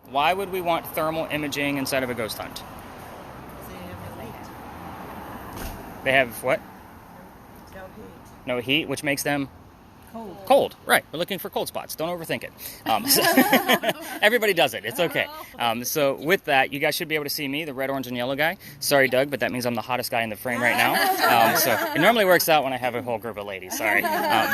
Why would we want thermal imaging instead of a ghost hunt? They have what? No heat. No heat, which makes them Cold. cold. Right. We're looking for cold spots. Don't overthink it. Everybody does it. It's okay. So with that, you guys should be able to see me, the red, orange, and yellow guy. Sorry, Doug, but that means I'm the hottest guy in the frame right now. So it normally works out when I have a whole group of ladies. Sorry.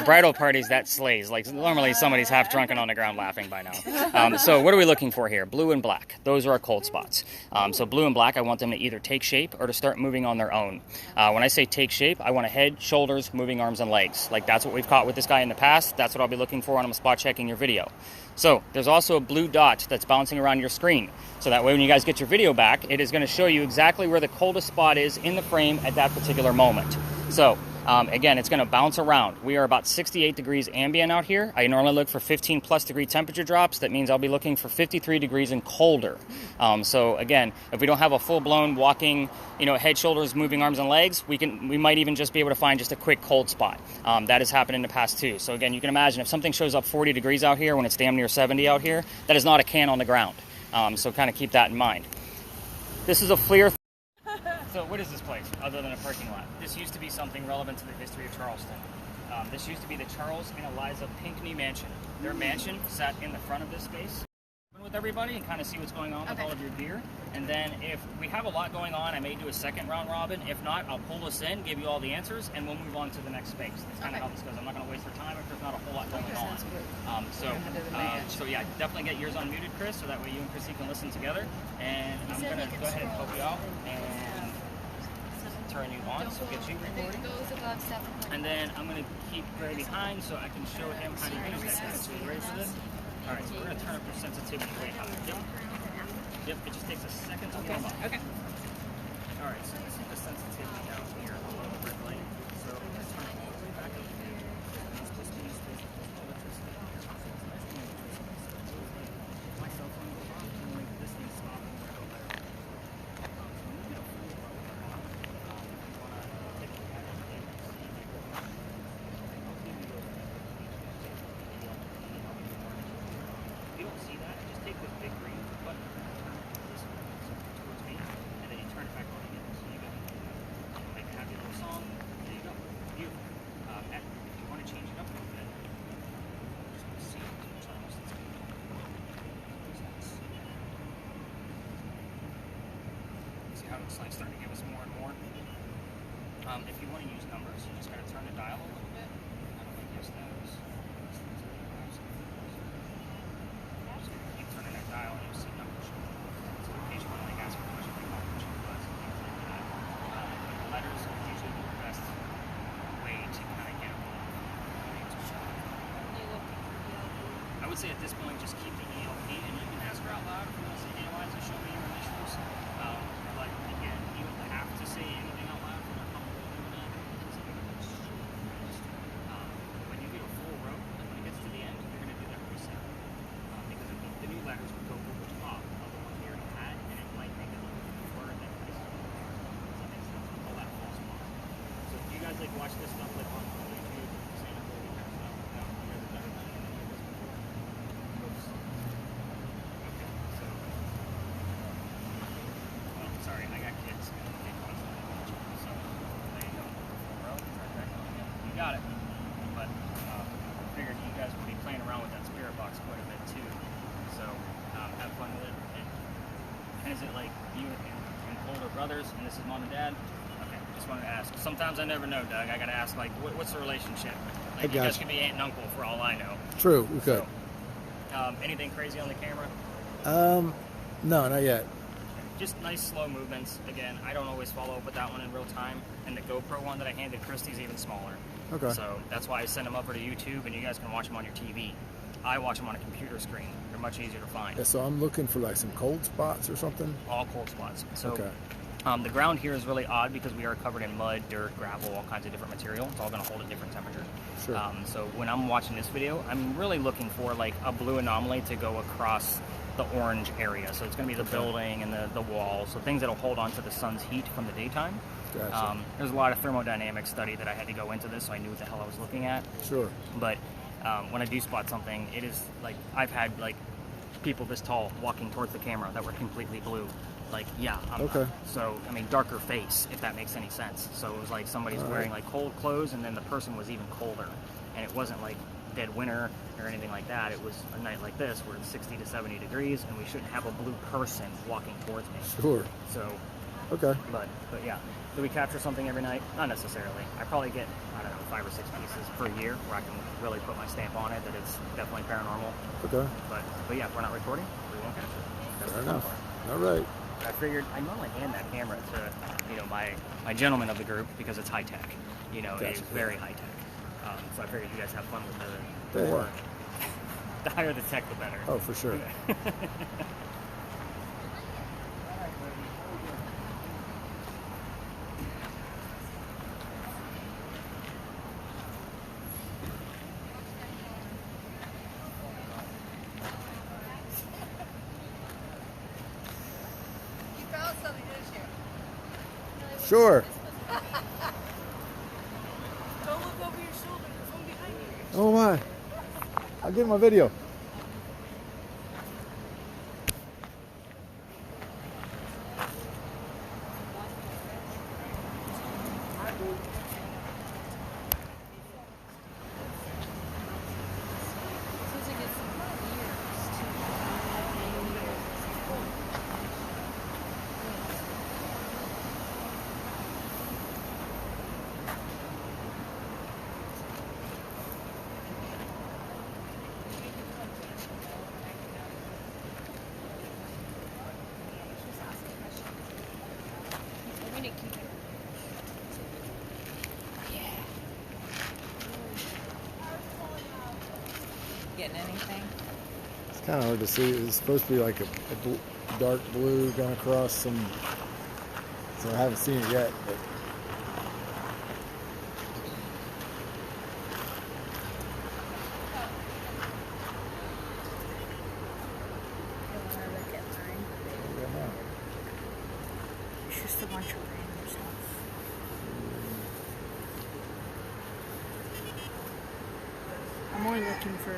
Bridal parties, that slays. Like normally somebody's half drunken on the ground laughing by now. So what are we looking for here? Blue and black. Those are our cold spots. So blue and black, I want them to either take shape or to start moving on their own. When I say take shape, I want a head, shoulders, moving arms, and legs. Like that's what we've caught with this guy in the past. That's what I'll be looking for when I'm spot checking your video. So there's also a blue dot that's bouncing around your screen. So that way when you guys get your video back, it is going to show you exactly where the coldest spot is in the frame at that particular moment. So again, it's going to bounce around. We are about 68 degrees ambient out here. I normally look for 15 plus degree temperature drops. That means I'll be looking for 53 degrees and colder. So again, if we don't have a full-blown walking, head, shoulders, moving arms and legs, we might even just be able to find just a quick cold spot. That has happened in the past too. So again, you can imagine if something shows up 40 degrees out here when it's damn near 70 out here, that is not a can on the ground. So kind of keep that in mind. This is a FLIR. So what is this place other than a parking lot? This used to be something relevant to the history of Charleston. This used to be the Charles and Eliza Pinckney Mansion. Their mansion sat in the front of this space. With everybody and kind of see what's going on with all of your gear. And then if we have a lot going on, I may do a second round robin. If not, I'll pull us in, give you all the answers, and we'll move on to the next space. That's kind of how this goes. I'm not going to waste your time if there's not a whole lot going on. So yeah, definitely get yours unmuted, Chris, so that way you and Chrissy can listen together. And I'm going to go ahead and help you out and turn you on, so get you recording. And then I'm going to keep Gray behind so I can show him how to use that guy. So you ready for this? All right, so we're going to turn up your sensitivity way high. Yep, it just takes a second to warm up. Okay. All right, so this is the sensitivity down here below the red light. So I'm going to turn it all the way back up here. My cell phone goes off, and like this thing's stopping right over there. You don't see that, just take this big green button, turn it this way, so towards me, and then you turn it back on again. So you go, make a happy little song. There you go. Beautiful. And if you want to change it up a little bit, just want to see how much almost it's going to go. See how it's like starting to give us more and more. If you want to use numbers, you just got to turn the dial a little bit. I don't think use those. Keep turning that dial and you'll see numbers. So occasionally when they ask for a question, they want to check the letters are usually the best way to kind of get them on. I would say at this point, just keep the ELP, and you can ask her out loud if you want to say, hey, Eliza, show me your initials. But again, you don't have to say anything out loud if you're not comfortable doing that. When you do a full row, and when it gets to the end, you're going to do that reset. Because the new letters would go over the top of the one you already had, and it might make it a little bit word that places all that false mark. So if you guys like watch this stuff like on YouTube, saying I'm really kind of stuff, you guys have never done any of this before. Oops. Okay, so sorry, I got kids. They constantly watch it. So there you go. Full row, turn it back on again. You got it. But I figured you guys would be playing around with that spirit box quite a bit too. So have fun with it. And is it like you and older brothers, and this is mom and dad? Okay, just wanted to ask. Sometimes I never know, Doug. I got to ask, like, what's the relationship? Like, you guys could be aunt and uncle for all I know. True, we could. So, anything crazy on the camera? No, not yet. Just nice slow movements. Again, I don't always follow up with that one in real time. And the GoPro one that I handed Christy is even smaller. Okay. So that's why I send them over to YouTube, and you guys can watch them on your TV. I watch them on a computer screen. They're much easier to find. Yeah, so I'm looking for like some cold spots or something. All cold spots. So okay. The ground here is really odd because we are covered in mud, dirt, gravel, all kinds of different material. It's all going to hold a different temperature. Sure. So when I'm watching this video, I'm really looking for like a blue anomaly to go across the orange area. So it's going to be the building and the wall. So things that will hold on to the sun's heat from the daytime. Gotcha. There's a lot of thermodynamic study that I had to go into this, so I knew what the hell I was looking at. Sure. But when I do spot something, it is like I've had like people this tall walking towards the camera that were completely blue. Like, yeah. Okay. So, I mean, darker face, if that makes any sense. So it was like somebody's wearing like cold clothes, and then the person was even colder. And it wasn't like dead winter or anything like that. It was a night like this where it's 60 to 70 degrees, and we shouldn't have a blue person walking towards me. Sure. So, Okay. but yeah. Do we capture something every night? Not necessarily. I probably get, I don't know, 5 or 6 pieces per year where I can really put my stamp on it that it's definitely paranormal. Okay. But yeah, if we're not recording, we won't capture it. That's Fair the fun enough. part. All right. I figured I normally hand that camera to, my gentleman of the group because it's high tech. Gotcha. It's very high tech. So I figured you guys have fun with the Yeah. more. The higher the tech, the better. Oh, for sure. You found something, didn't you? Sure. Don't look over your shoulder. There's one behind you. Oh my. I'll get my video. Seems like it's years to we need to keep it. Getting anything? It's kind of hard to see. It's supposed to be like a dark blue going across some. So I haven't seen it yet, but Look at mine. I don't know. It's just a bunch of random stuff. I'm only looking for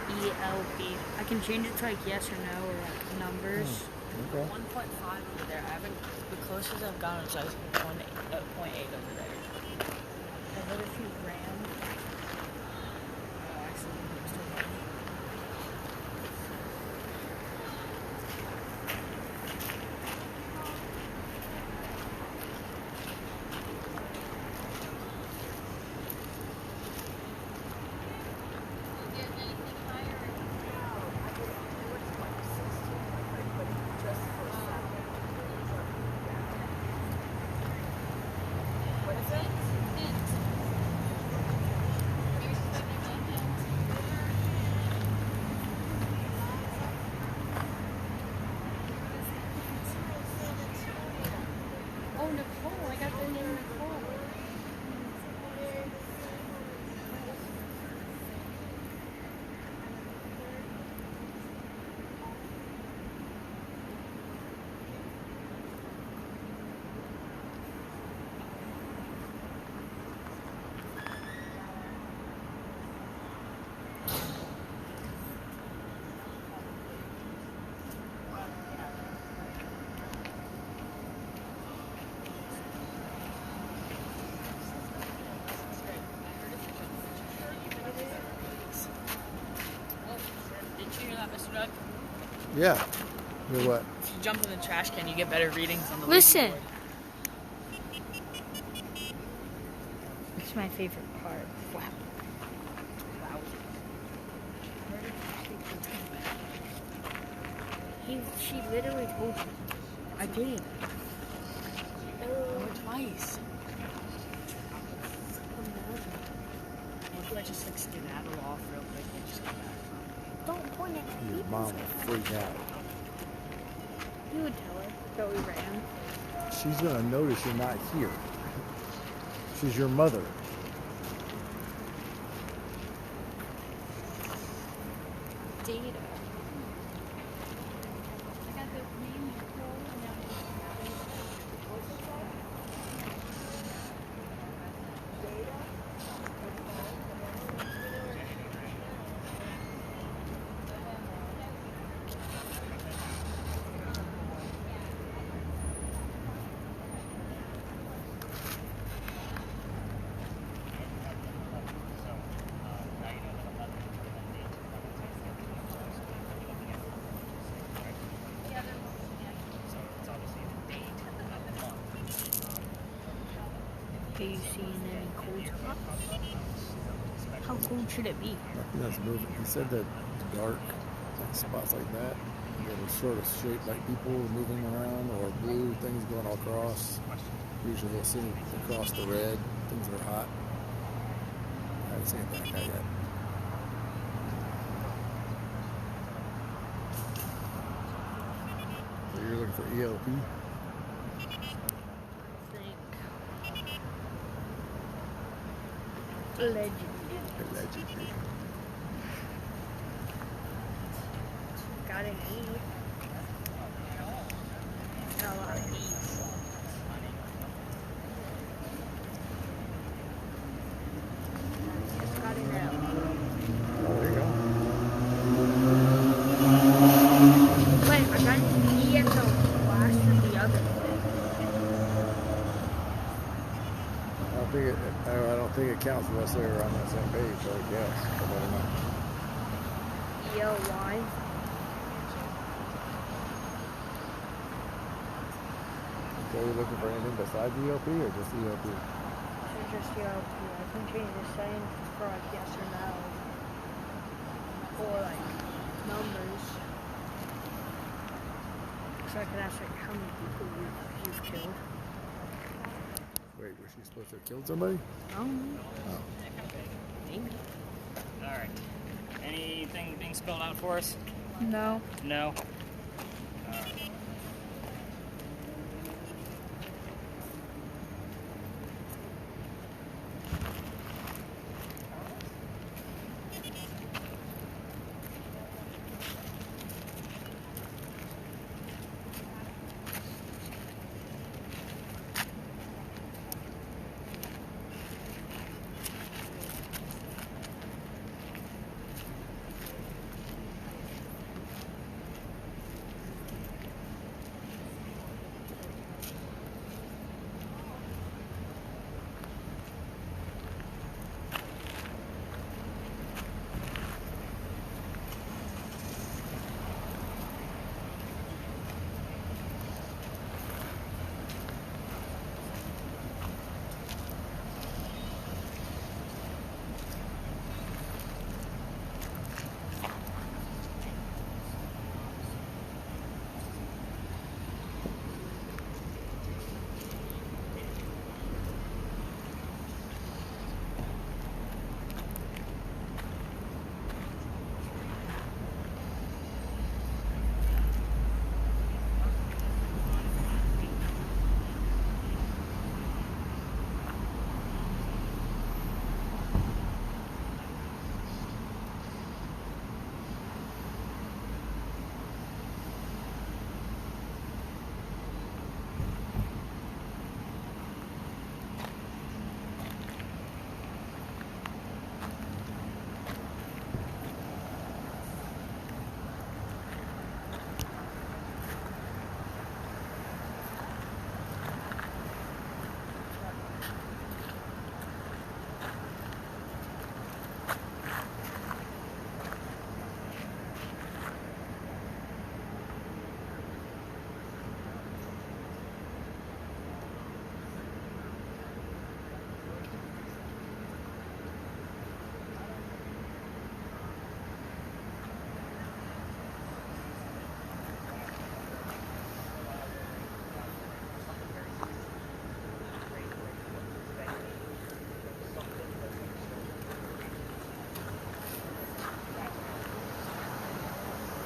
ELP. I can change it to like yes or no or like numbers. Okay. 1.5 over there. I haven't. The closest I've gotten is like 0.8 over there. And what if you ran? Oh, actually, I'm still running. Oh, Nicole. I got the name Nicole. Didn't you hear that, Mr. Doug? Yeah. You're what? If you jump in the trash can, you get better readings on the Listen. leaderboard. It's my favorite part. Wow. She literally told you. I did. I went twice. What if I just like skedaddle off real quick and just come back? Don't point at Your me. mom will freak out. You would tell her that we ran. She's gonna notice you're not here. She's your mother. Data. I got the name Nicole and now you seen any cold spots? How cold should it be? Nothing that's moving. He said that dark spots like that are sort of shaped like people moving around, or blue things going all across. Usually they'll see across the red, things that are hot. I haven't seen that guy yet. So you're looking for ELP? Allegedly. Got an E. Got a lot of E's. Got an L. Oh, there you go. Wait, I got an E at the last of the other. I don't think it counts unless they're on that same page, so I guess. I don't know. E-L-Y. So you're looking for anything besides ELP or just ELP? It's just ELP. I can change the sign for like yes or no. Or like numbers. So I can ask like how many people you've killed. Wait, was she supposed to have killed somebody? Oh. Maybe. All right. Anything being spelled out for us? No. No.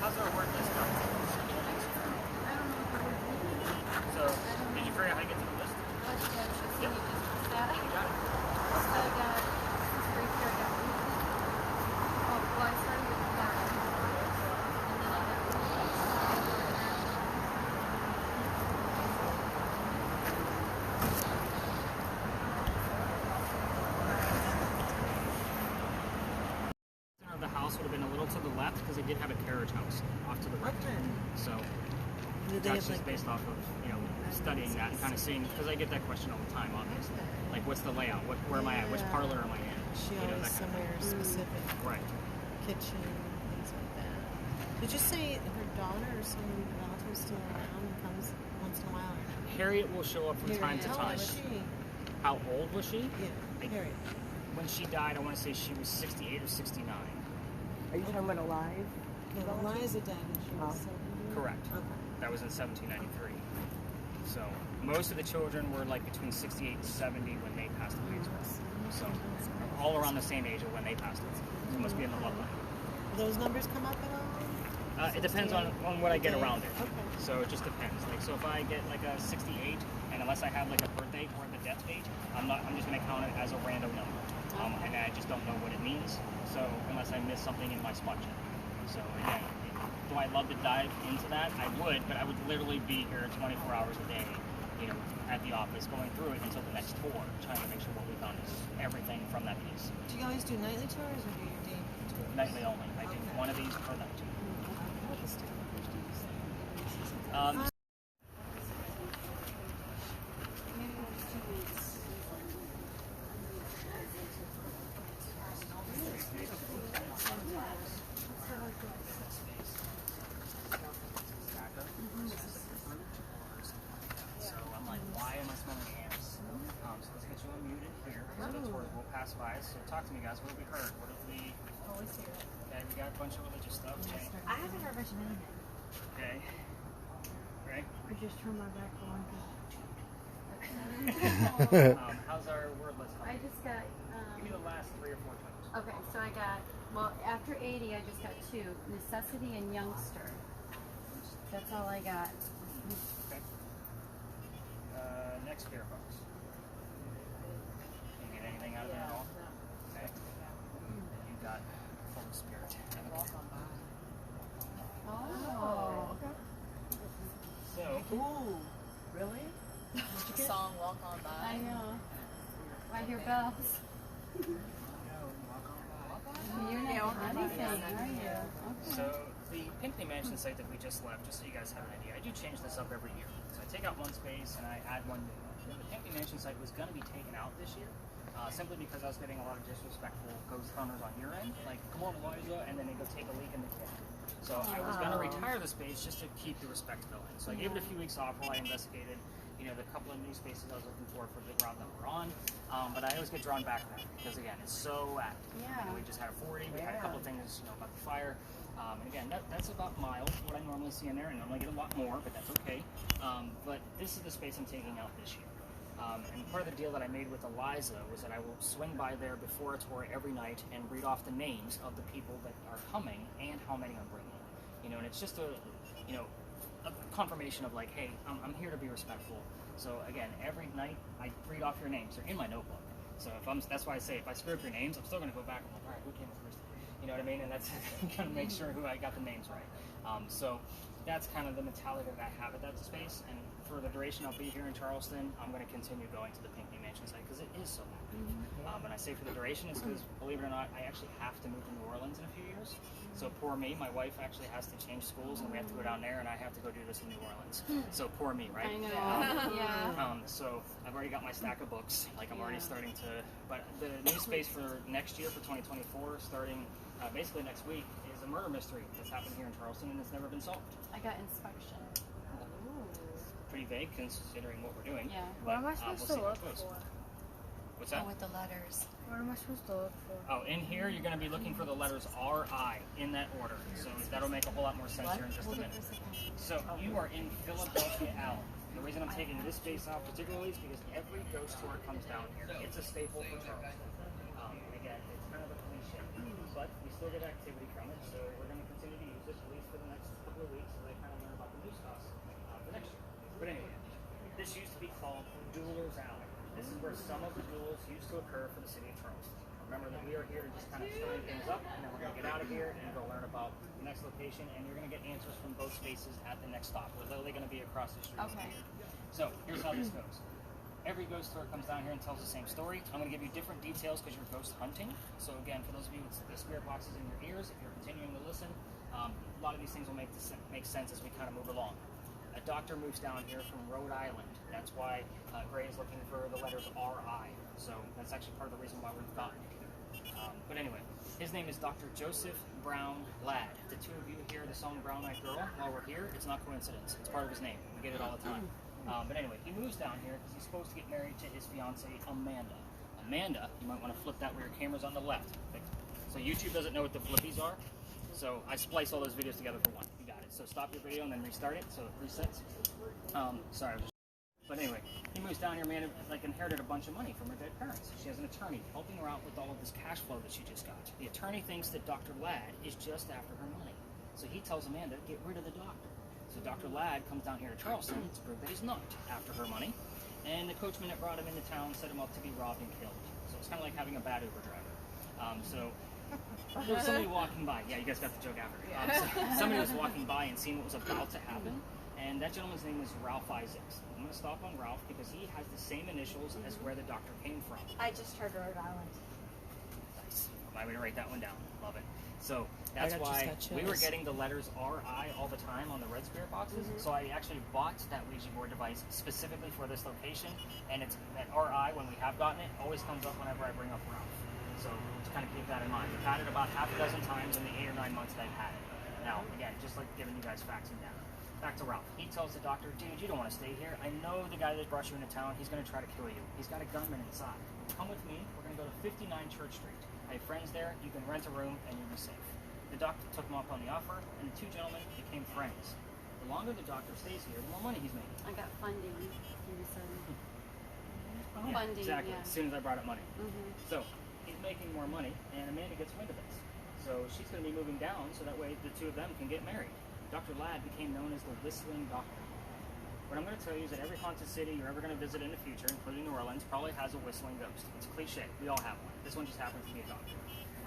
How's our work list going? So, did you figure out how to get to the list? Yeah. You got it. The house would have been a little to the left because they did have a carriage house off to the right. So that's just based off of studying that and kind of seeing, because I get that question all the time, obviously. Like, what's the layout? Where am I at? Which parlor am I in? She always somewhere specific. Right. Kitchen, things like that. Did you say her daughter or some relative still around and comes once in a while? Harriet will show up from time to time. How is she? how old was she? Yeah, period. When she died, I want to say she was 68 or 69. Are you talking about alive? No, Eliza died when she was 70. Correct. Okay. That was in 1793. So most of the children were like between 68 and 70 when they passed away as well. So all around the same age of when they passed away. So it must be in the bloodline. Do those numbers come up at all? It depends on what I get around it. Okay. So it just depends. Like, so if I get like a 68, and unless I have like a birthday or the death date, I'm just gonna count it as a random number. And I just don't know what it means. So unless I miss something in my spot check. So again, do I love to dive into that? I would, but I would literally be here 24 hours a day, at the office, going through it until the next tour, trying to make sure what we found is everything from that piece. Do you guys do nightly tours or do you day tours? Nightly only. I do one of these per night. So I'm like, why am I smelling ants? So let's get you unmuted here. So the tours will pass by. So talk to me, guys. What have we heard? What have we? Okay, we got a bunch of religious stuff. Okay. I haven't heard much of anything. Okay. Right? I just turned my back on. How's our word list? I just got. Give me the last 3 or 4 times. Okay, so I got. Well, after 80, I just got 2: necessity and youngster. That's all I got. Okay. Next spirit box. Can you get anything out of that at all? Okay. You got full spirit. Oh. Okay. So. Ooh, really? Song Walk On By. I know. I hear bells. You're not anything, are you? Okay. So the Pinckney Mansion site that we just left, just so you guys have an idea, I do change this up every year. So I take out one space and I add one new one. The Pinckney Mansion site was going to be taken out this year, simply because I was getting a lot of disrespectful ghost hunters on your end, like, come on, Eliza, and then they go take a leak in the kit. So I was going to retire the space just to keep the respect going. So I gave it a few weeks off while I investigated, the couple of new spaces I was looking for the route that we're on. But I always get drawn back there because, again, it's so active. Yeah. We just had a 40. We had a couple of things, about the fire. And again, that's about mild, what I normally see in there. I normally get a lot more, but that's okay. But this is the space I'm taking out this year. And part of the deal that I made with Eliza was that I will swing by there before a tour every night and read off the names of the people that are coming and how many I'm bringing. And it's just a confirmation of like, hey, I'm here to be respectful. So again, every night I read off your names. They're in my notebook. So that's why I say if I screw up your names, I'm still going to go back and like, all right, who came first? You know what I mean? And that's going to make sure who I got the names right. So that's kind of the mentality that I have at that space. And for the duration I'll be here in Charleston, I'm going to continue going to the Pinckney Mansion site because it is so active. And I say for the duration is because, believe it or not, I actually have to move to New Orleans in a few years. So poor me, my wife actually has to change schools and we have to go down there and I have to go do this in New Orleans. So poor me, right? I know. Yeah. So I've already got my stack of books. Like I'm already starting to, but the new space for next year, for 2024, starting basically next week, is a murder mystery that's happened here in Charleston and it's never been solved. I got inspection. Pretty vague considering what we're doing. Yeah. But, What am I supposed we'll to see how look it goes. for? What's that? Oh, with the letters. What am I supposed to look for? Oh, in here you're going to be looking for the letters R-I in that order. So that'll make a whole lot more sense here in just a minute. So you are in Philadelphia Alley. The reason I'm taking this space out particularly is because every ghost tour comes down here. It's a staple for Charleston. Again, it's kind of a cliche, but we still get activity from it, so we're going to continue to use this at least for the next couple of weeks as I kind of learn about the new stuff for next year. But anyway, this used to be called Duelers Alley. This is where some of the duels used to occur for the city of Charleston. Remember that we are here to just kind of stirring things up, and then we're going to get out of here and go learn about the next location, and you're going to get answers from both spaces at the next stop. We're literally going to be across the street. Okay. So here's how this goes. Every ghost tour comes down here and tells the same story. I'm going to give you different details because you're ghost hunting. So again, for those of you with the spirit boxes in your ears, if you're continuing to listen, a lot of these things will make sense as we kind of move along. A doctor moves down here from Rhode Island. That's why Gray is looking for the letters R-I. So that's actually part of the reason why we've gotten here. But anyway, his name is Dr. Joseph Brown Ladd. The two of you hear the song Brown Eyed Girl while we're here. It's not coincidence. It's part of his name. We get it all the time. But anyway, he moves down here because he's supposed to get married to his fiancee, Amanda. Amanda, you might want to flip that where your camera's on the left. So YouTube doesn't know what the flippies are. So I splice all those videos together for one. You got it. So stop your video and then restart it. So it resets. Sorry. But anyway, he moves down here. Amanda inherited a bunch of money from her dead parents. She has an attorney helping her out with all of this cash flow that she just got. The attorney thinks that Dr. Ladd is just after her money. So he tells Amanda, get rid of the doctor. So Dr. Ladd comes down here to Charleston to prove that he's not after her money. And the coachman that brought him into town set him up to be robbed and killed. So it's kind of like having a bad Uber driver. So there was somebody walking by. Yeah, you guys got the joke after. So somebody was walking by and seeing what was about to happen. And that gentleman's name was Ralph Isaacs. I'm going to stop on Ralph because he has the same initials as where the doctor came from. I just heard Rhode Island. Nice. I'm going to write that one down. Love it. So that's why we were getting the letters RI all the time on the red spirit boxes. So I actually bought that Ouija board device specifically for this location. And it's that RI, when we have gotten it, always comes up whenever I bring up Ralph. So just kind of keep that in mind. We've had it about half a dozen times in the 8 or 9 months that I've had it. Now, again, just like giving you guys facts and data. Back to Ralph. He tells the doctor, dude, you don't want to stay here. I know the guy that brought you into town. He's going to try to kill you. He's got a gunman inside. Come with me. We're going to go to 59 Church Street. I have friends there. You can rent a room and you'll be safe. The doctor took him up on the offer, and the two gentlemen became friends. The longer the doctor stays here, the more money he's making. I got funding. He said. Yeah, Funding, exactly. yeah. As soon as I brought up money. So he's making more money, and Amanda gets wind of this. So she's going to be moving down, so that way the two of them can get married. Dr. Ladd became known as the Whistling Doctor. What I'm going to tell you is that every haunted city you're ever going to visit in the future, including New Orleans, probably has a whistling ghost. It's a cliche. We all have one. This one just happens to be a doctor.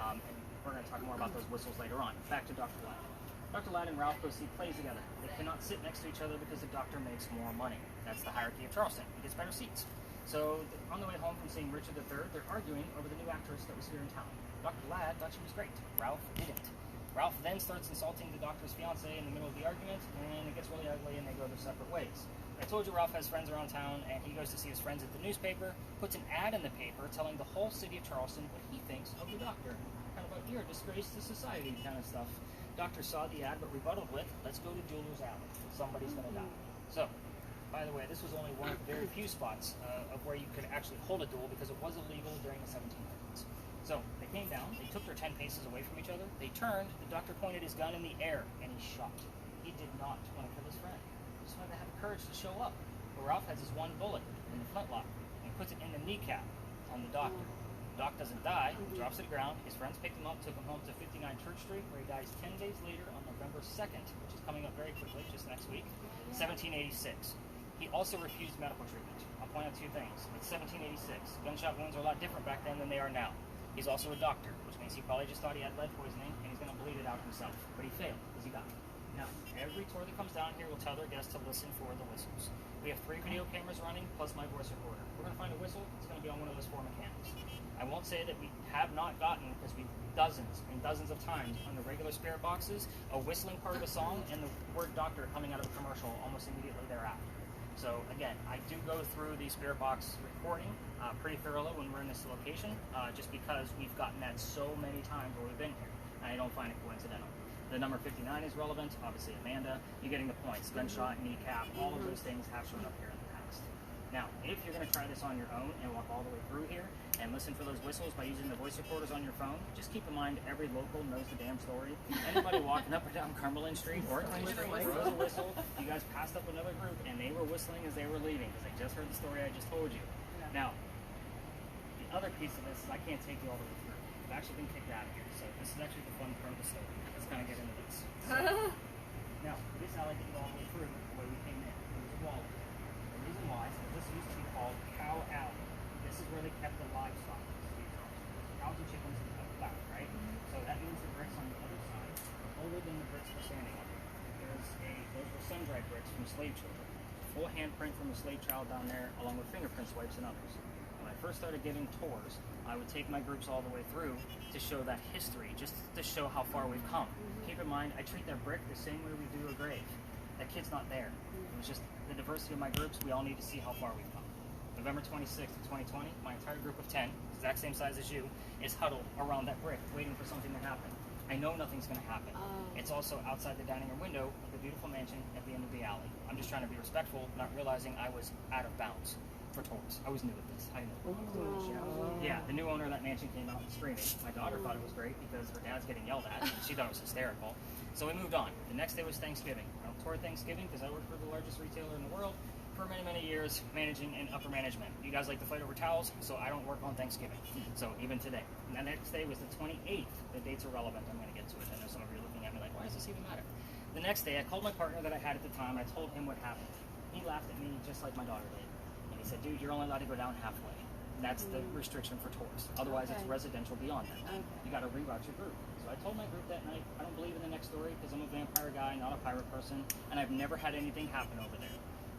And we're going to talk more about those whistles later on. Back to Dr. Ladd. Dr. Ladd and Ralph go see plays together. They cannot sit next to each other because the doctor makes more money. That's the hierarchy of Charleston. He gets better seats. So on the way home from seeing Richard III, they're arguing over the new actress that was here in town. Dr. Ladd thought she was great. Ralph didn't. Ralph then starts insulting the doctor's fiance in the middle of the argument, and it gets really ugly, and they go their separate ways. I told you Ralph has friends around town, and he goes to see his friends at the newspaper, puts an ad in the paper telling the whole city of Charleston what he thinks of the doctor. Kind of like, you're a disgrace to society kind of stuff. Doctor saw the ad, but rebutted with, let's go to Jeweler's Alley. Somebody's going to die. So, by the way, this was only one of very few spots of where you could actually hold a duel because it was illegal during the 1700s. So they came down, they took their 10 paces away from each other, they turned, the doctor pointed his gun in the air, and he shot. He did not want to kill his friend. He just wanted to have the courage to show up. But Ralph has his one bullet in the flintlock, and puts it in the kneecap on the doctor. The doc doesn't die, he drops to the ground, his friends picked him up, took him home to 59 Church Street, where he dies 10 days later on November 2nd, which is coming up very quickly, just next week, 1786. He also refused medical treatment. I'll point out two things. It's 1786. Gunshot wounds are a lot different back then than they are now. He's also a doctor, which means he probably just thought he had lead poisoning, and he's going to bleed it out himself. But he failed, because he died. Now, every tour that comes down here will tell their guests to listen for the whistles. We have 3 video cameras running, plus my voice recorder. We're going to find a whistle, it's going to be on one of those 4 mechanics. I won't say that we have not gotten, because we've dozens and dozens of times on the regular spirit boxes, a whistling part of a song and the word doctor coming out of a commercial almost immediately thereafter. So again, I do go through the spirit box recording pretty thoroughly when we're in this location, just because we've gotten that so many times where we've been here, and I don't find it coincidental. The number 59 is relevant, obviously Amanda, you're getting the points, gunshot, kneecap, all of those things have shown up here in the past. Now, if you're going to try this on your own and walk all the way through here and listen for those whistles by using the voice recorders on your phone, just keep in mind every local knows the damn story. Anybody walking up or down Cumberland Street or Clay Street throws a whistle. You guys passed up another group and they were whistling as they were leaving because they just heard the story I just told you. Now, the other piece of this is I can't take you all the way through. I've actually been kicked out of here, so this is actually the fun part of the story. Let's kind of get into this. So, now, this alley didn't go all the way through the way we came in. It was a wall. The reason why is because this used to be called Cow Alley. This is where they kept the livestock. Cows and chickens and stuff back, right? So that means the bricks on the other side are older than the bricks we're standing on. Those were sun-dried bricks from slave children. Full handprint from a slave child down there, along with fingerprint swipes and others. When I first started giving tours, I would take my groups all the way through to show that history, just to show how far we've come. Keep in mind, I treat that brick the same way we do a grave. That kid's not there. It was just the diversity of my groups. We all need to see how far we've come. November 26th of 2020, my entire group of 10, exact same size as you, is huddled around that brick, waiting for something to happen. I know nothing's going to happen. Oh. It's also outside the dining room window of the beautiful mansion at the end of the alley. I'm just trying to be respectful, not realizing I was out of bounds for tours. I was new at this. I know. Yeah, the new owner of that mansion came out and screaming. My daughter thought it was great because her dad's getting yelled at, and she thought it was hysterical. So we moved on. The next day was Thanksgiving. I don't tour Thanksgiving because I work for the largest retailer in the world for many, many years, managing and upper management. You guys like to fight over towels, so I don't work on Thanksgiving. So even today. And the next day was the 28th. The dates are relevant. I'm going to get to it. I know some of you are looking at me like, why does this even matter? The next day, I called my partner that I had at the time. I told him what happened. He laughed at me just like my daughter did. And he said, dude, you're only allowed to go down halfway. That's the restriction for tours. Otherwise, it's residential beyond that. You got to reroute your group. So I told my group that night, I don't believe in the next story because I'm a vampire guy, not a pirate person, and I've never had anything happen over there.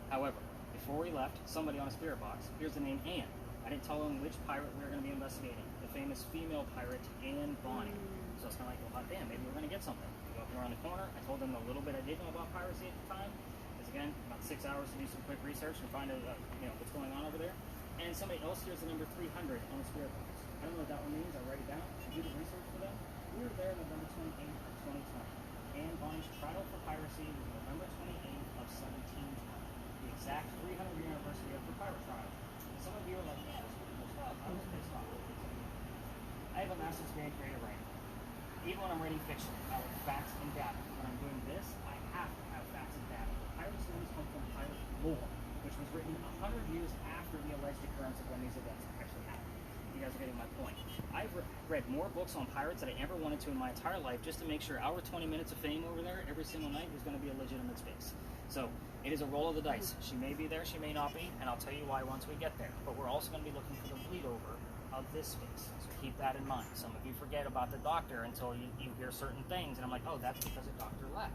However, before we left, somebody on a spirit box, here's the name Anne. I didn't tell them which pirate we were going to be investigating. The famous female pirate, Anne Bonny. So it's kind of like, well, damn, maybe we're going to get something. We go up around the corner. I told them the little bit I did know about piracy at the time. Because again, about 6 hours to do some quick research and find out what's going on over there. And somebody else here's the number 300 on the spirit box. I don't know what that one means. I write it down. I do the research for them. We were there November 28th of 2020. Anne Bonny's trial for piracy was November 28th of 1720. The exact 300-year anniversary of the pirate trial. And some of you are like, yeah, this is cool stuff. I was pissed off. I have a master's degree in creative writing. Even when I'm writing fiction, I like facts and data. When I'm doing this, I have to have facts and data. Pirate stories come from pirate lore, which was written 100 years after the alleged occurrence of when these events actually happened. You guys are getting my point. I've read more books on pirates than I ever wanted to in my entire life just to make sure our 20 minutes of fame over there every single night was going to be a legitimate space. So it is a roll of the dice. She may be there, she may not be, and I'll tell you why once we get there. But we're also going to be looking for the bleed over of this space. So keep that in mind. Some of you forget about the doctor until you hear certain things, and I'm like, oh, that's because a doctor left.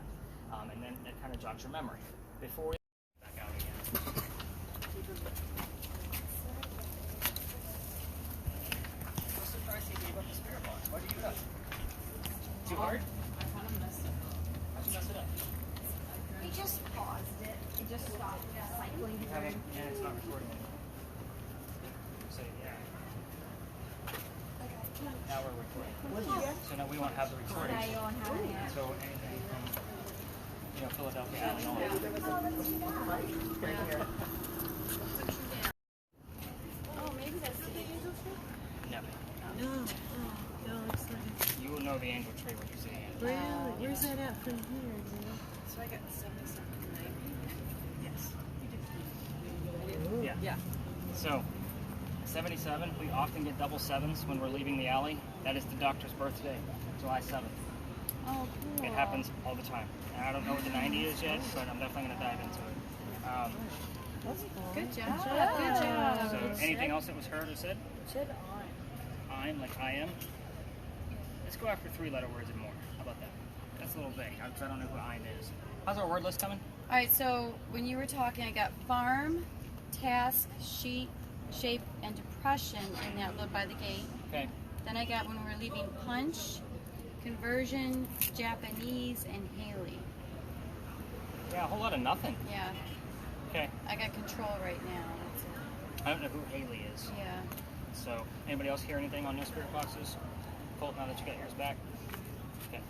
And then it kind of jogs your memory. Before we back out again. I'm surprised he gave up the spirit box. Why did you do that? Too hard? I kind of messed it up. How'd you mess it up? We just paused it. It just stopped cycling You haven't, and it's not recording anymore. So, yeah. Now we're recording. So now we won't have the recording. Now you won't have it yet. So anything from, Philadelphia Alley on. Oh, maybe that's the angel tree? Never. No, it's like, You will know the angel tree when you see it. really? Where's that at from here? So I got 77 and 90. Yes, you did. Yeah. So, 77, we often get double sevens when we're leaving the alley. That is the doctor's birthday, July 7th. Oh, cool. It happens all the time. And I don't know what the 90 is yet, but I'm definitely going to dive into it. Good job. Good job. So, anything else that was heard or said? Said I'm, like I am. Let's go after 3-letter words and more. How about that? That's a little vague. I don't know who I'm is. How's our word list coming? All right, so when you were talking, I got farm, task, sheet, shape, and depression in that load by the gate. Okay. Then I got when we were leaving punch, conversion, Japanese, and Haley. Yeah, a whole lot of nothing. Yeah, Okay. I got control right now. That's it. I don't know who Haley is. Yeah. So, anybody else hear anything on no spirit boxes? Colt, now that you got yours back. Okay.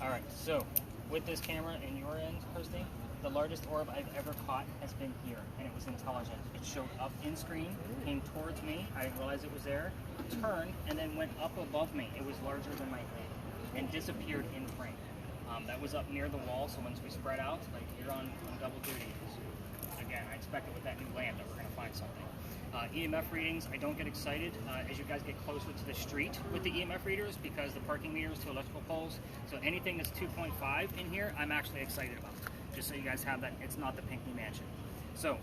All right. So, with this camera in your end, Kirsty, the largest orb I've ever caught has been here, and it was intelligent. It showed up in screen, came towards me. I didn't realize it was there. Turned and then went up above me. It was larger than my head, and disappeared in frame. That was up near the wall. So once we spread out, like you're on double duty. Again, I expected with that new lamp that we're going to find something. EMF readings, I don't get excited as you guys get closer to the street with the EMF readers because the parking meters to electrical poles. So anything that's 2.5 in here, I'm actually excited about. Just so you guys have that, it's not the Pinckney Mansion. So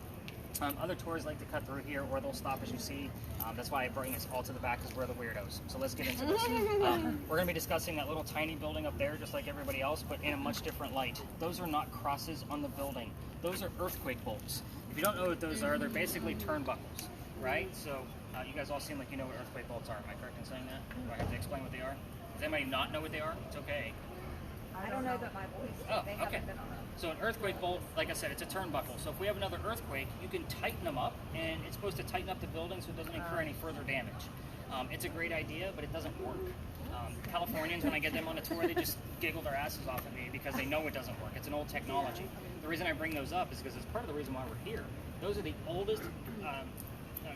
other tours like to cut through here or they'll stop as you see. That's why I bring this all to the back because we're the weirdos. So let's get into this. We're going to be discussing that little tiny building up there just like everybody else, but in a much different light. Those are not crosses on the building. Those are earthquake bolts. If you don't know what those are, they're basically turnbuckles, right? So you guys all seem like you know what earthquake bolts are. Am I correct in saying that? Do I have to explain what they are? Does anybody not know what they are? It's okay. I don't know that my boys. Oh, They okay. haven't been on it. So an earthquake bolt, like I said, it's a turnbuckle. So if we have another earthquake, you can tighten them up, and it's supposed to tighten up the building so it doesn't incur any further damage. It's a great idea, but it doesn't work. Californians, when I get them on a tour, they just giggle their asses off at me because they know it doesn't work. It's an old technology. The reason I bring those up is because it's part of the reason why we're here. Those are the oldest,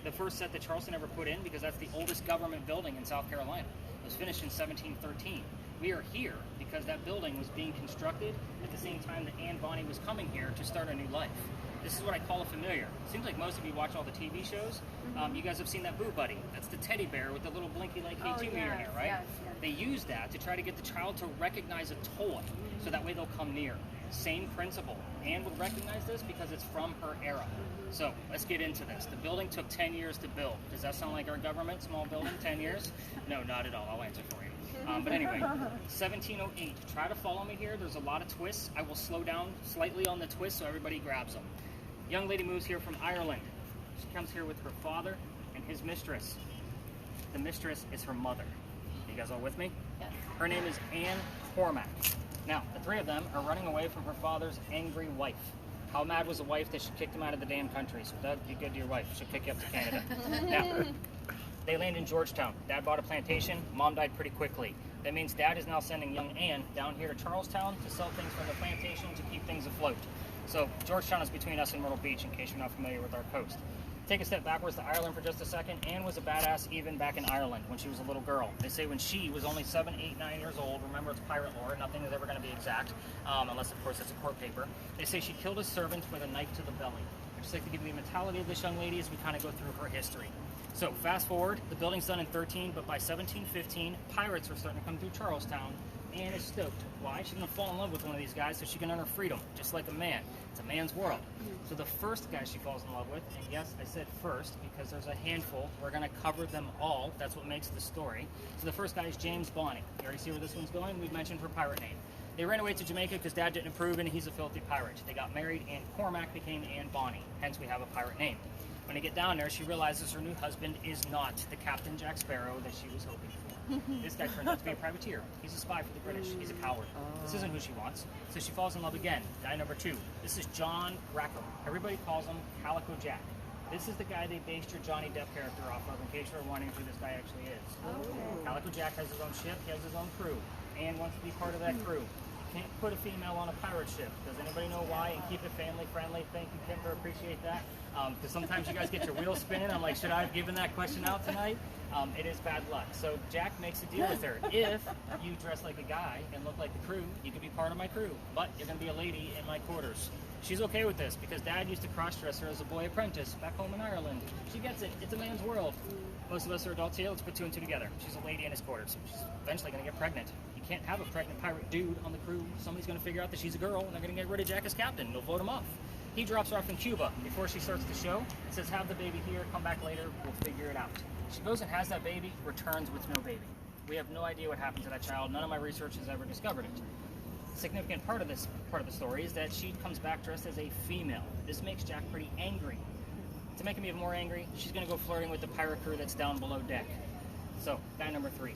the first set that Charleston ever put in, because that's the oldest government building in South Carolina. It was finished in 1713. We are here because that building was being constructed at the same time that Anne Bonny was coming here to start a new life. This is what I call a familiar. Seems like most of you watch all the TV shows. You guys have seen that Boo Buddy. That's the teddy bear with the little blinky like K2 meter here, right? Yes. They use that to try to get the child to recognize a toy, so that way they'll come near. Same principle. Anne will recognize this because it's from her era. So let's get into this. The building took 10 years to build. Does that sound like our government? Small building, 10 years? No, not at all. I'll answer for you. But anyway, 1708. Try to follow me here. There's a lot of twists. I will slow down slightly on the twists so everybody grabs them. Young lady moves here from Ireland. She comes here with her father and his mistress. The mistress is her mother. You guys all with me? Yes. Her name is Anne Cormac. Now, the three of them are running away from her father's angry wife. How mad was the wife that she kicked him out of the damn country? So Doug, be good to your wife. She'll kick you up to Canada. Now, they land in Georgetown. Dad bought a plantation. Mom died pretty quickly. That means Dad is now sending young Anne down here to Charlestown to sell things from the plantation to keep things afloat. So Georgetown is between us and Myrtle Beach, in case you're not familiar with our coast. Take a step backwards to Ireland for just a second. Anne was a badass even back in Ireland when she was a little girl. They say when she was only 7, 8, 9 years old, remember it's pirate lore, nothing is ever going to be exact, unless of course it's a court paper. They say she killed a servant with a knife to the belly. I just like to give you the mentality of this young lady as we kind of go through her history. So fast forward, the building's done in 13, but by 1715, pirates are starting to come through Charlestown. Anne is stoked. Why? She's going to fall in love with one of these guys so she can earn her freedom, just like a man. It's a man's world. So the first guy she falls in love with, and yes, I said first because there's a handful. We're going to cover them all. That's what makes the story. So the first guy is James Bonny. You already see where this one's going? We've mentioned her pirate name. They ran away to Jamaica because Dad didn't approve and he's a filthy pirate. They got married and Cormac became Anne Bonny. Hence we have a pirate name. When they get down there, she realizes her new husband is not the Captain Jack Sparrow that she was hoping for. This guy turns out to be a privateer. He's a spy for the British. He's a coward. This isn't who she wants. So she falls in love again. Guy number 2. This is John Rackham. Everybody calls him Calico Jack. This is the guy they based your Johnny Depp character off of, in case you're wondering who this guy actually is. Okay. Calico Jack has his own ship. He has his own crew. Anne wants to be part of that crew. Can't put a female on a pirate ship. Does anybody know why? And keep it family friendly. Thank you, Kimber. Appreciate that. Because sometimes you guys get your wheels spinning. I'm like, should I have given that question out tonight? It is bad luck. So Jack makes a deal with her. If you dress like a guy and look like the crew, you can be part of my crew. But you're going to be a lady in my quarters. She's okay with this because Dad used to cross-dress her as a boy apprentice back home in Ireland. She gets it. It's a man's world. Most of us are adults here. Let's put 2 and 2 together. She's a lady in his quarters. She's eventually going to get pregnant. You can't have a pregnant pirate dude on the crew. Somebody's going to figure out that she's a girl, and they're going to get rid of Jack as captain. They'll vote him off. He drops her off in Cuba before she starts the show. Says, have the baby here. Come back later. We'll figure it out. She goes and has that baby, returns with no baby. We have no idea what happened to that child. None of my research has ever discovered it. Significant part of this part of the story is that she comes back dressed as a female. This makes Jack pretty angry. To make him even more angry, she's going to go flirting with the pirate crew that's down below deck. So, guy number 3.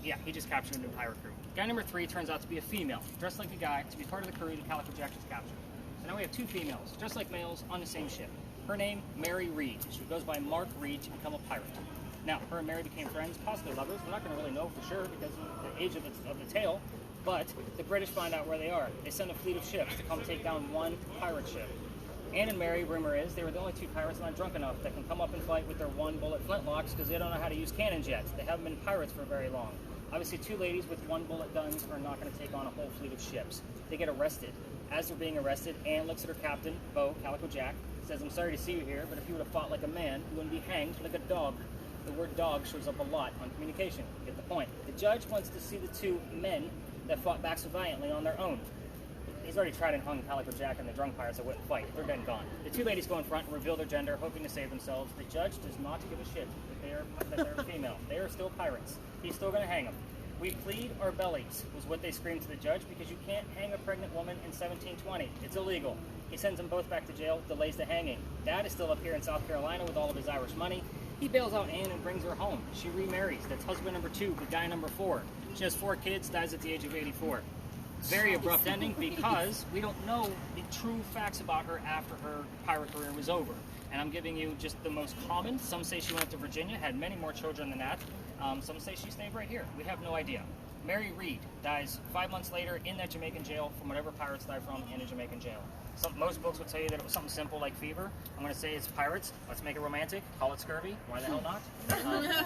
Yeah, he just captured a new pirate crew. Guy number 3 turns out to be a female, dressed like a guy, to be part of the crew that Calico Jack just captured. So now we have 2 females, dressed like males, on the same ship. Her name, Mary Reed. She goes by Mark Reed to become a pirate. Now, her and Mary became friends, possibly lovers. We're not going to really know for sure because of the age of the tale. But the British find out where they are. They send a fleet of ships to come take down one pirate ship. Anne and Mary, rumor is, they were the only 2 pirates not drunk enough that can come up and fight with their 1-bullet flintlocks because they don't know how to use cannons yet. They haven't been pirates for very long. Obviously, 2 ladies with 1-bullet guns are not going to take on a whole fleet of ships. They get arrested. As they're being arrested, Anne looks at her captain, Beau, Calico Jack, says, I'm sorry to see you here, but if you would have fought like a man, you wouldn't be hanged like a dog. The word dog shows up a lot on communication. Get the point. The judge wants to see the 2 men that fought back so valiantly on their own. He's already tried and hung Calico Jack and the drunk pirates that wouldn't fight. They're dead and gone. The 2 ladies go in front and reveal their gender, hoping to save themselves. The judge does not give a shit that they're female. They are still pirates. He's still going to hang them. We plead our bellies, was what they screamed to the judge, because you can't hang a pregnant woman in 1720. It's illegal. He sends them both back to jail, delays the hanging. Dad is still up here in South Carolina with all of his Irish money. He bails out Anne and brings her home. She remarries. That's husband number 2, but guy number 4. She has 4 kids, dies at the age of 84. Very abrupt ending because we don't know the true facts about her after her pirate career was over. And I'm giving you just the most common. Some say she went to Virginia, had many more children than that. Some say she stayed right here. We have no idea. Mary Reed dies 5 months later in that Jamaican jail from whatever pirates die from in a Jamaican jail. Most books would tell you that it was something simple like fever. I'm going to say it's pirates. Let's make it romantic. Call it scurvy. Why the hell not?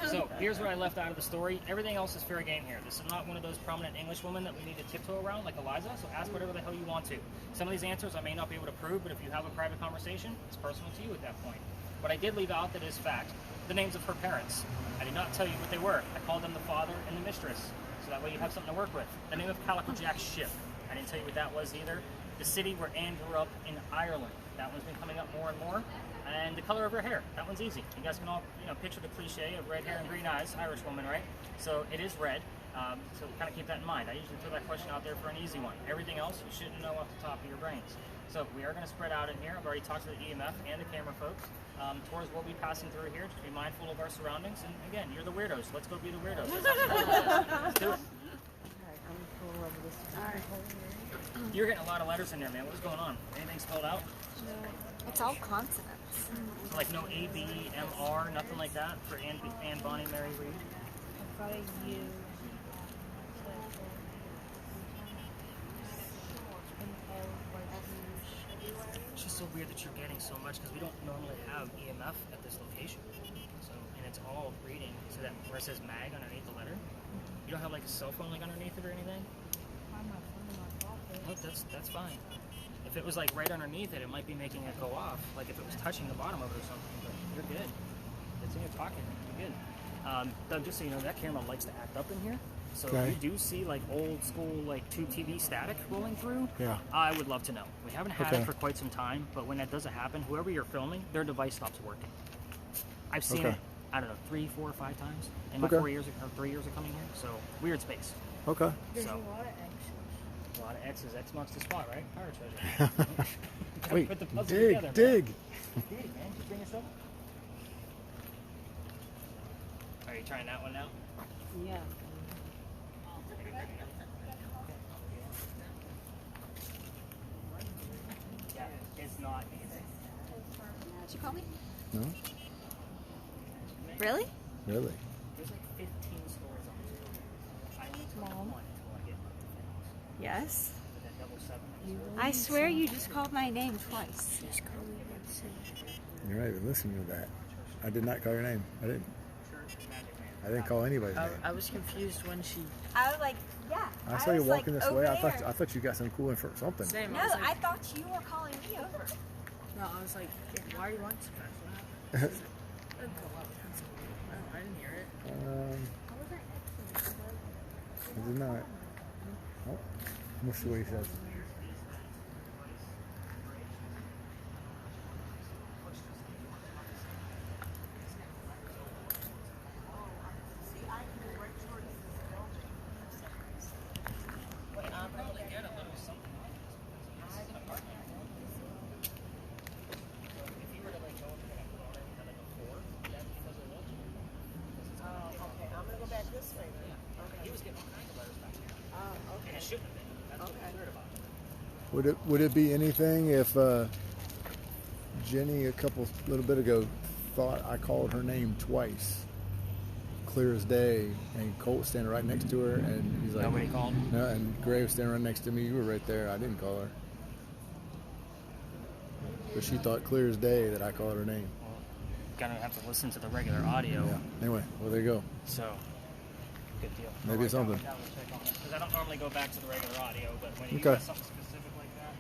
So here's what I left out of the story. Everything else is fair game here. This is not one of those prominent English women that we need to tiptoe around like Eliza, so ask whatever the hell you want to. Some of these answers I may not be able to prove, but if you have a private conversation, it's personal to you at that point. What I did leave out that is fact, the names of her parents. I did not tell you what they were. I called them the father and the mistress, so that way you have something to work with. The name of Calico Jack's ship. I didn't tell you what that was either. The city where Anne grew up in Ireland. That one's been coming up more and more. And the color of her hair. That one's easy. You guys can all, picture the cliche of red hair and green eyes, Irish woman, right? So it is red. So kind of keep that in mind. I usually throw that question out there for an easy one. Everything else you shouldn't know off the top of your brains. So we are going to spread out in here. I've already talked to the EMF and the camera folks. Tours will be passing through here. Just be mindful of our surroundings. And again, you're the weirdos. Let's go be the weirdos. Let's do it. You're getting a lot of letters in there, man. What's going on? Anything spelled out? It's all consonants. So like no A, B, M, R, nothing like that for Anne, Bonnie, Mary, Reed? I've got a U. It's just so weird that you're getting so much because we don't normally have EMF at this location. So, and it's all reading so that where it says mag underneath the letter. You don't have like a cell phone like underneath it or anything? Look, that's fine. If it was like right underneath it, it might be making it go off. Like if it was touching the bottom of it or something. But you're good. It's in your pocket. You're good. Doug, just so you know, that camera likes to act up in here. So if you do see like old school like tube TV static rolling through, I would love to know. We haven't had it for quite some time, but when that doesn't happen, whoever you're filming, their device stops working. I've seen it, I don't know, 3, 4, or 5 times in my 3 years of coming here. So weird space. Okay. There's So, a lot of X's. a lot of X's. X marks the spot, right? Pirate treasure. Wait, Put the puzzle dig, together, dig. Man. Dig, man. Just bring us up. Are you trying that one now? Yeah. Yeah, it's not easy. Did you call me? No? Really? Really? There's like 15 stories on this. I need to look at one until I get things. Yes. But that double 7. I swear you just called my name twice. You're not even listening to that. I did not call your name. I didn't call anybody's name. I was confused when she. I was like, yeah. I saw you was walking like, this way. over I there. thought you got some cool info, something. Same. No, I was like, I thought you were calling me over. no, I was like, why are you wanting to back? I didn't hear it. I did not. Oh, let's see what he says. Would it be anything if Jenny a little bit ago thought I called her name twice, clear as day, and Colt was standing right next to her, and he's like, Nobody called? No, and Gray was standing right next to me. You were right there. I didn't call her, but she thought clear as day that I called her name. Well, gonna have to listen to the regular audio. Yeah. Anyway, well there you go. So, good deal. Maybe it's something. Because I don't normally go back to the regular audio, but when you Okay. got something specific like that.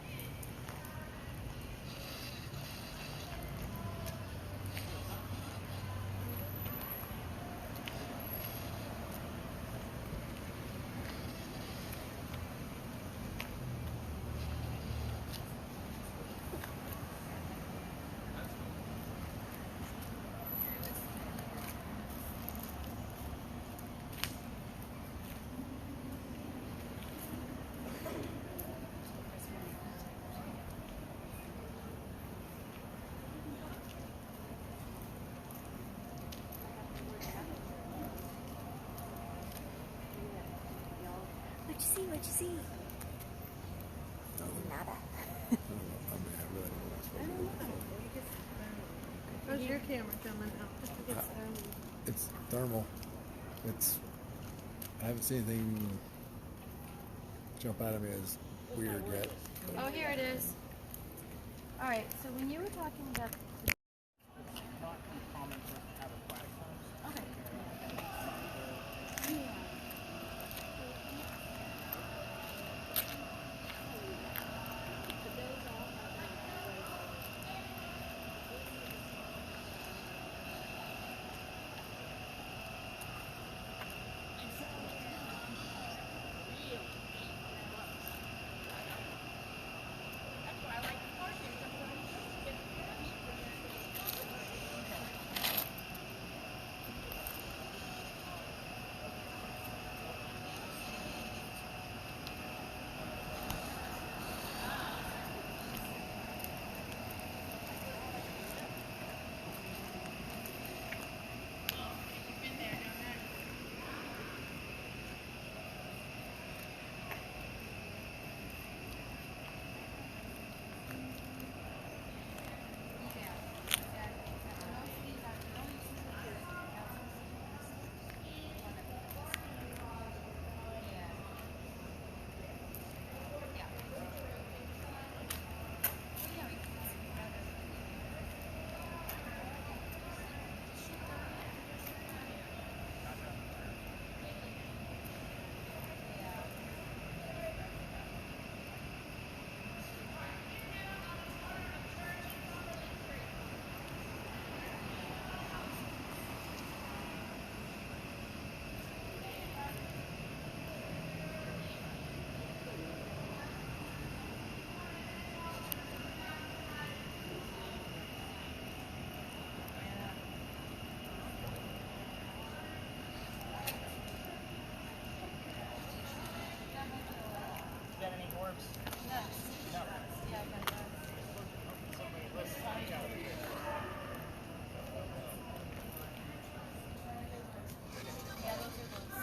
What you see? Nada. How's your camera coming out? It's thermal. I haven't seen anything jump out at me as weird yet. Oh, here it is. All right. So when you were talking about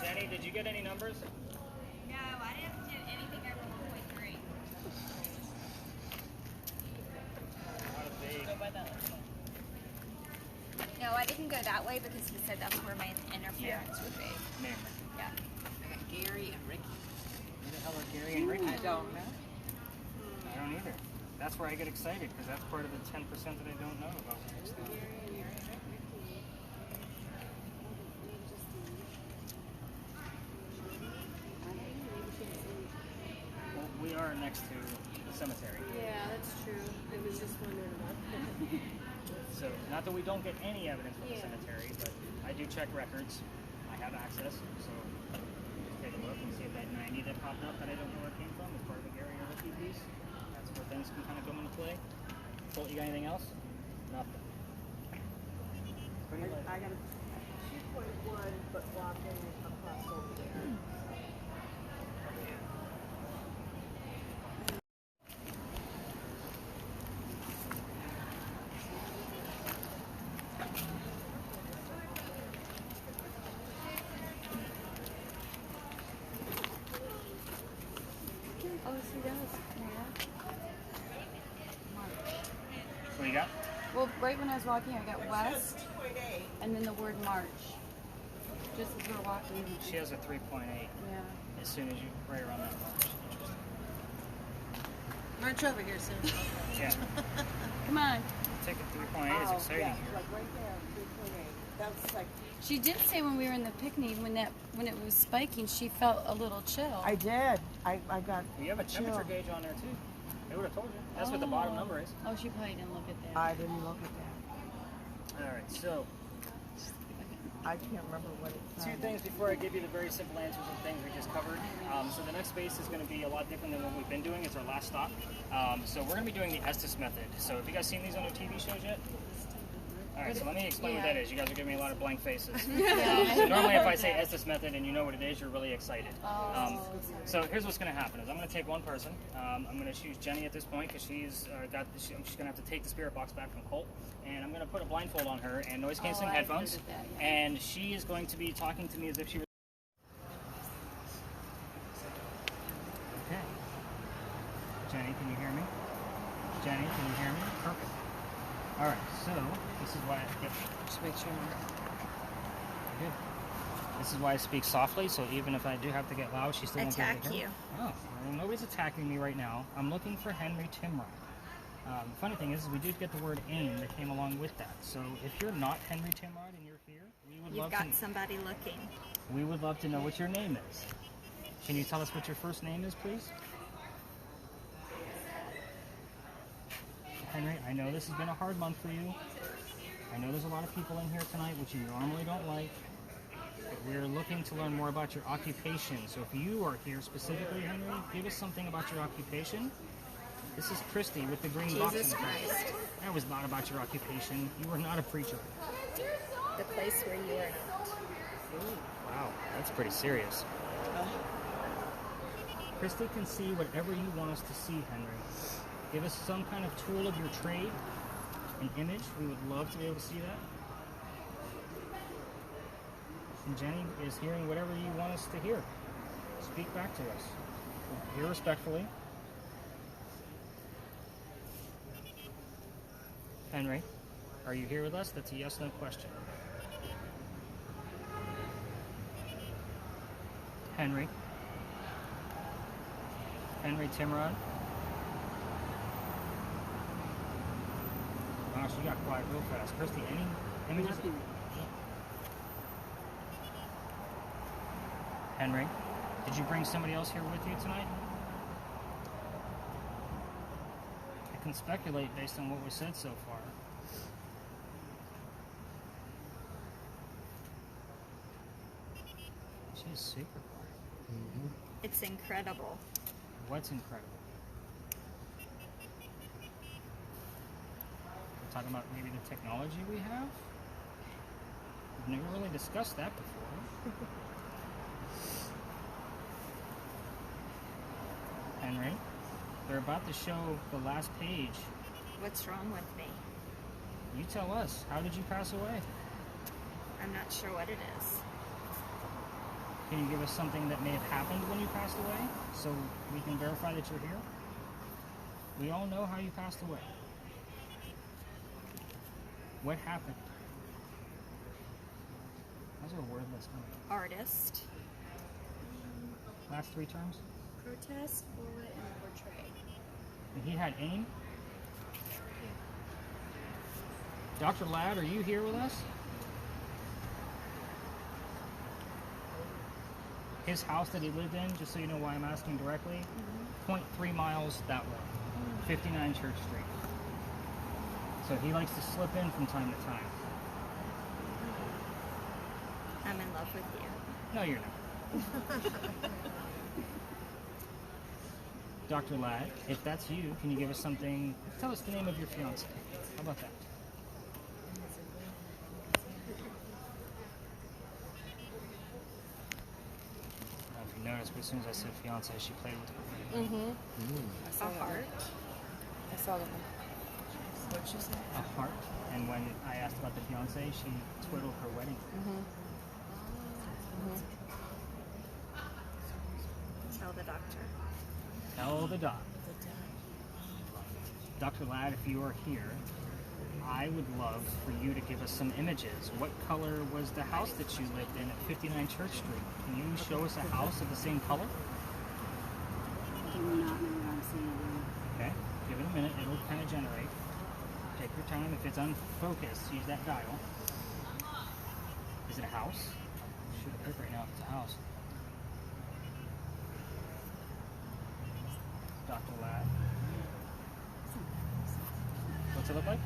Danny, did you get any numbers? No, I didn't do anything over 1.3. No, I didn't go that way because he said that's where my interference would be. Name. Yeah. Gary and Ricky. Who the hell are Gary and Ricky? I don't know. I don't either. That's where I get excited because that's part of the 10% that I don't know about. Well, we are next to the cemetery. Yeah, that's true. I was just wondering about that. So, not that we don't get any evidence from the Yeah. cemetery, but I do check records. I have access, so just take a look and see if that 90 that popped up that I don't know where it came from is part of the Gary or Ricky piece. That's where things can kind of come into play. Colt, you got anything else? Nothing. Pretty much. I got a 2.1, but walking across over there. oh, see that's What do you got? well, right when I was walking, I got west, and then the word March. Just as we were walking. She has a 3.8 Yeah. as soon as you right around that mark. March over here soon. Yeah. Come on. Take a 3.8 is exciting yeah, here. like right there, 3.8. That's like, She did say when we were in the picnic, when it was spiking, she felt a little chill. I did. I got You have a temperature chill. gauge on there too. They would have told you. That's what the bottom number is. Oh, she probably didn't look at that. I didn't look at that. All right. So I can't remember what it two things before I give you the very simple answers of things we just covered. So the next space is going to be a lot different than what we've been doing. It's our last stop. So we're going to be doing the Estes method. So have you guys seen these on your TV shows yet? All right, so let me explain what that is. You guys are giving me a lot of blank faces. So normally if I say Estes method and you know what it is, you're really excited. So here's what's going to happen is I'm going to take one person. I'm going to choose Jenny at this point because she's she's going to have to take the spirit box back from Colt. And I'm going to put a blindfold on her and noise canceling I headphones. heard that, yeah. And she is going to be talking to me as if she was... Okay. Jenny, can you hear me? Jenny, can you hear me? Perfect. All right, so this is what I get. Just make sure. Good. This is why I speak softly, so even if I do have to get loud, she still won't be able to Attack hear you. me. Oh, well, nobody's attacking me right now. I'm looking for Henry Timrod. The funny thing is we did get the word AIM that came along with that. So if you're not Henry Timrod and you're here, You've got somebody looking. we would love to know what your name is. Can you tell us what your first name is, please? Henry, I know this has been a hard month for you. I know there's a lot of people in here tonight, which you normally don't like. But we're looking to learn more about your occupation. So if you are here specifically, Henry, give us something about your occupation. This is KRISTI with the green box. Jesus Christ. That was not about your occupation. You were not a preacher. The place where you are not. Wow, that's pretty serious. KRISTI can see whatever you want us to see, Henry. Give us some kind of tool of your trade, an image. We would love to be able to see that. And Jenny is hearing whatever you want us to hear. Speak back to us. Hear respectfully. Henry, are you here with us? That's a yes/no question. Henry. Henry Timrod. Wow, she got quiet real fast. KRISTI, any images? Henry, did you bring somebody else here with you tonight? I can speculate based on what was said so far. She's super quiet. It's incredible. What's incredible? We're talking about maybe the technology we have? We've never really discussed that before. Henry, they're about to show the last page. What's wrong with me? You tell us. How did you pass away? I'm not sure what it is. Can you give us something that may have happened when you passed away so we can verify that you're here? We all know how you passed away. What happened? Those are wordless. Artist. Last three terms? Protest, bullet, and portray. And he had aim? Dr. Ladd, are you here with us? His house that he lived in, just so you know why I'm asking directly, 0.3 miles that way, 59 Church Street. So he likes to slip in from time to time. I'm in love with you. No, you're not. Dr. Ladd, if that's you, can you give us something? Tell us the name of your fiance. How about that? I don't know if you noticed, but as soon as I said fiance, she played with it. A heart. I saw that one. What'd she say? A heart. And when I asked about the fiance, she twiddled her wedding. Tell the doctor. Tell the doc. Dr. Ladd, if you are here, I would love for you to give us some images. What color was the house that you lived in at 59 Church Street? Can you show us a house of the same color? I do not know what I'm seeing. Okay, give it a minute. It'll kind of generate. Take your time. If it's unfocused, use that dial. Is it a house? Shoot a pick right now if it's a house. Dr. Ladd. What's it look like?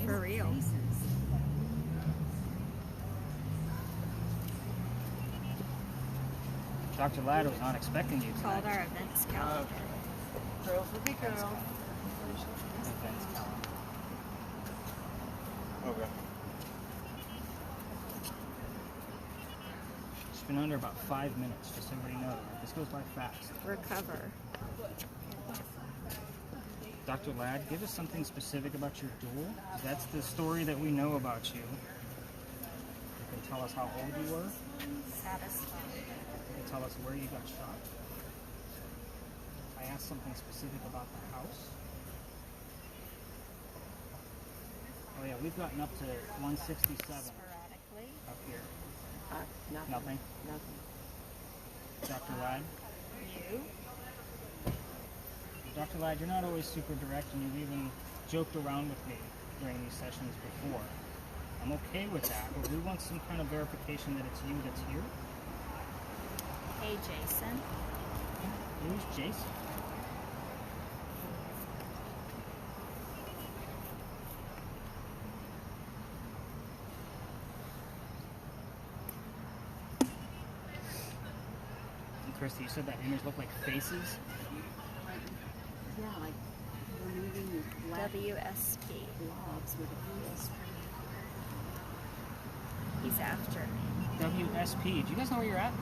For real. Dr. Ladd was not expecting you tonight. Called our events calendar. Girls will be girls. Events calendar. Okay. It's been under about 5 minutes, just so everybody knows. This goes by fast. Recover. Dr. Ladd, give us something specific about your duel. That's the story that we know about you. You can tell us how old you were. Satisfied. You can tell us where you got shot. I asked something specific about the house. Oh yeah, we've gotten up to 167 Sporadically. up here. Nothing. Nothing? Nothing. Dr. Ladd? You? Dr. Ladd, you're not always super direct, and you've even joked around with me during these sessions before. I'm okay with that, but we want some kind of verification that it's you that's here. Hey, Jason. Who's Jason? And Kristi, you said that image looked like faces? Yeah, like we're moving black WSP. blobs with a PS. He's after me. WSP. Do you guys know where you're at?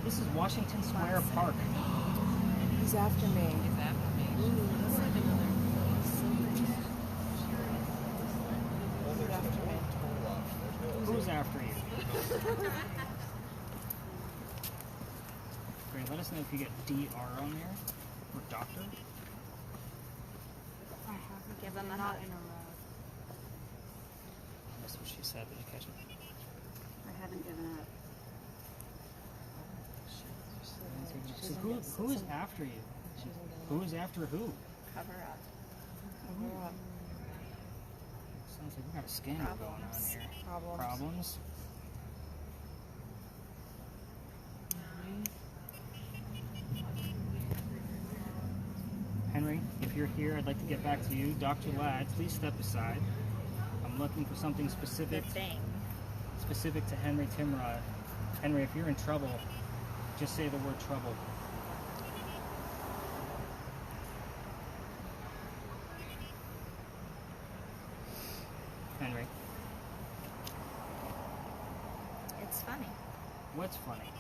This is Washington Square Park. He's after me. He's after me. That's like another He's after me. Who's after you? Great. Let us know if you get DR on there or doctor. Give him a hug. That's what she said. Did you catch it? I haven't given up. So who is after you? Who is after who? Cover up. Sounds like we got a scandal going on Problems. here. Problems. Problems? Henry, if you're here, I'd like to get back to you. Dr. Ladd, please step aside. I'm looking for something specific, Good thing. specific to Henry Timrod. Henry, if you're in trouble, just say the word trouble. Henry, It's funny. what's funny?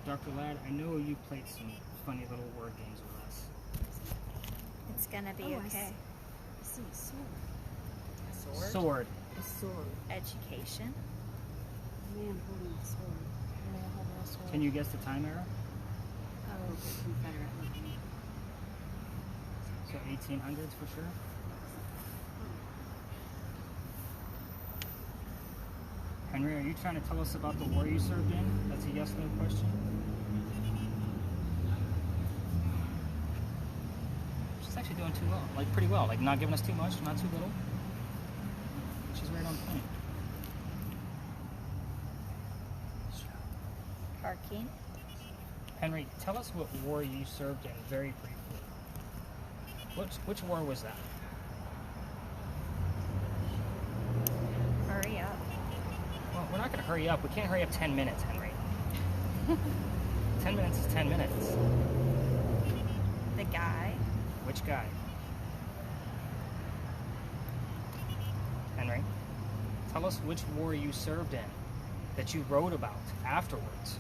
Dr. Ladd, I know you played some funny little word games with us. It's gonna be Oh, I okay. I see a sword. Sword. A sword. Education. A man holding a sword. A man holding a sword. Can you guess the time era? Oh, Confederate looking. So 1800s for sure? Henry, are you trying to tell us about the war you served in? That's a yes-no question. She's actually doing too well, like pretty well, like not giving us too much, not too little. She's right on point. Parking. Henry, tell us what war you served in very briefly. Which war was that? Hurry up. Well, we're not going to hurry up. We can't hurry up 10 minutes, Henry. 10 minutes is 10 minutes. The guy. Which guy? Henry, tell us which war you served in that you wrote about afterwards.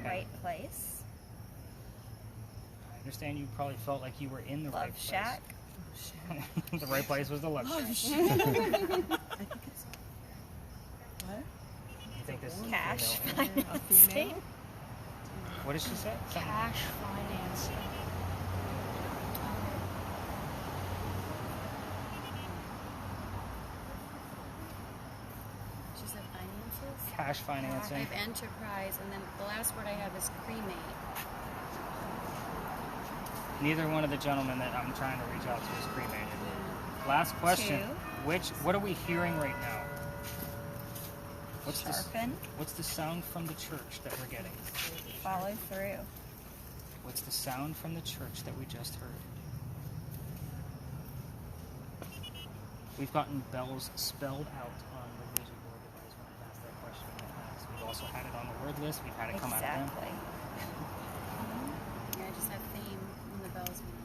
Right place. I understand you probably felt like you were in the right Love place. shack. The right place was the love shack. I think it's what? You think this is Cash female? A female? What did she say? Something- Cash financing. She said finances? Cash I financing. have enterprise, and then the last word I have is cremate. Neither one of the gentlemen that I'm trying to reach out to is cremated. Last question. Two. What are we hearing right now? What's the Sharpen. What's the sound from the church that we're getting? Follow through. What's the sound from the church that we just heard? We've gotten bells spelled out on the Ouija board device when I've asked that question in the past. We've also had it on the word list. We've had it come out of them. Exactly. Yeah, I just have theme when the bells went off.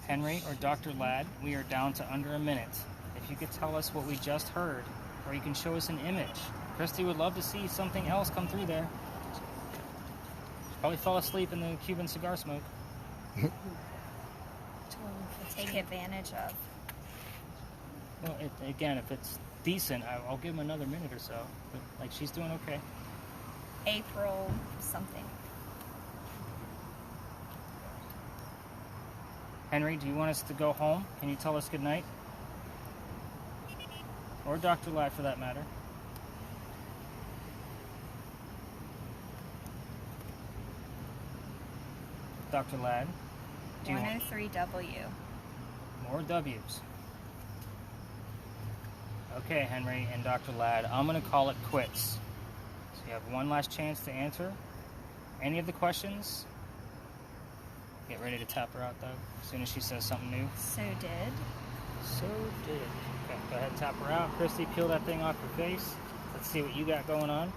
Henry or Dr. Ladd, we are down to under a minute. If you could tell us what we just heard, or you can show us an image. Kristi would love to see something else come through there. She probably fell asleep in the Cuban cigar smoke. Take advantage of. Well, again, if it's decent. I'll give him another minute or so. But, like, she's doing okay. April something. Henry, do you want us to go home? Can you tell us goodnight? Or Dr. Ladd, for that matter. Dr. Ladd, do you want 103W. more W's? Okay, Henry and Dr. Ladd, I'm going to call it quits. So you have one last chance to answer any of the questions. Get ready to tap her out, Doug, as soon as she says something new. So did. So did. Okay, go ahead and tap her out. Kristi, peel that thing off your face. Let's see what you got going on.